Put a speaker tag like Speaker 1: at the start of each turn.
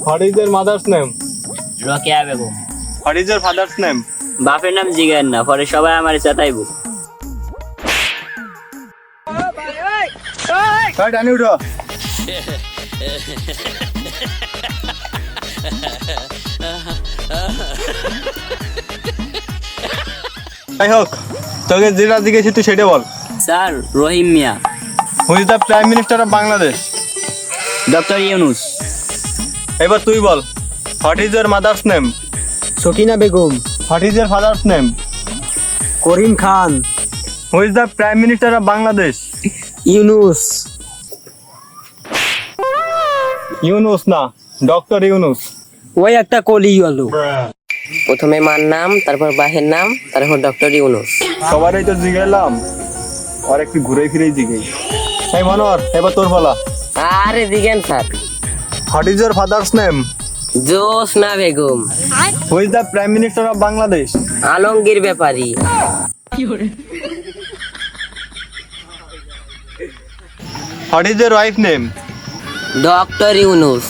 Speaker 1: What is your mother's name?
Speaker 2: Rokeya Begum.
Speaker 1: What is your father's name?
Speaker 2: বাপের নাম জিজ্ঞেস না, পরে সবাই আমার চেতাইব।
Speaker 1: Right, টানি উঠো। যাই হোক, তোকে যেটা জিজ্ঞেস তুই সেটা বল।
Speaker 2: Sir, Rahim Mia.
Speaker 1: Who is the prime minister of Bangladesh?
Speaker 2: Doctor Yunus.
Speaker 1: এবার তুই বল। What is your mother's name?
Speaker 3: Sakina Begum.
Speaker 1: What is your father's name?
Speaker 3: Karim Khan.
Speaker 1: Who is the prime minister of Bangladesh?
Speaker 3: Yunus.
Speaker 1: Yunus না, ডক্টর ইউনুস।
Speaker 3: ওই একটা কলি হলো।
Speaker 4: প্রথমে মার নাম, তারপর বাহের নাম, তারপর ডক্টর ইউনুস।
Speaker 1: সবারই তো জিজ্ঞাসলাম, আর একটু ঘুরে ফিরেই জিজ্ঞেস। এই মনোয়ার, এবার তোর বলা।
Speaker 4: আরে Digen sir.
Speaker 1: What is your father's name?
Speaker 4: Josna Begum.
Speaker 1: Who is the prime minister of Bangladesh?
Speaker 4: Alamgir Bepari.
Speaker 1: What is your wife name?
Speaker 4: Doctor Yunus.